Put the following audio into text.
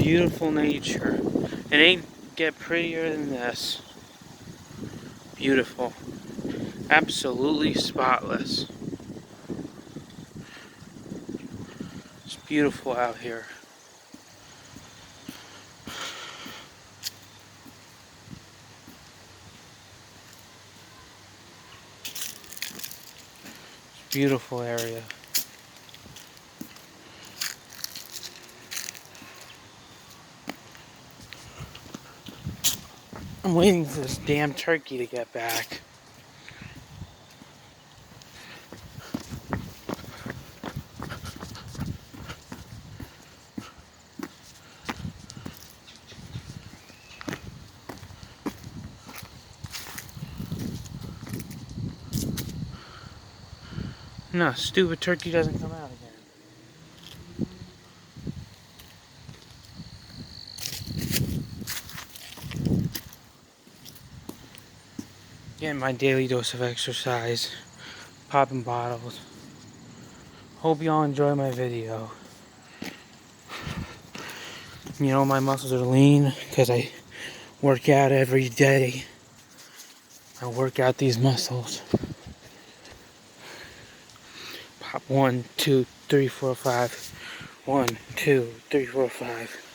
Beautiful nature. It ain't get prettier than this. Beautiful. Absolutely spotless. It's beautiful out here. It's a beautiful area. I'm waiting for this damn turkey to get back. No, stupid turkey doesn't come out again. Getting my daily dose of exercise, popping bottles. Hope y'all enjoy my video. You know, my muscles are lean because I work out every day. I work out these muscles. Pop 1, 2, 3, 4, 5. 1, 2, 3, 4, 5.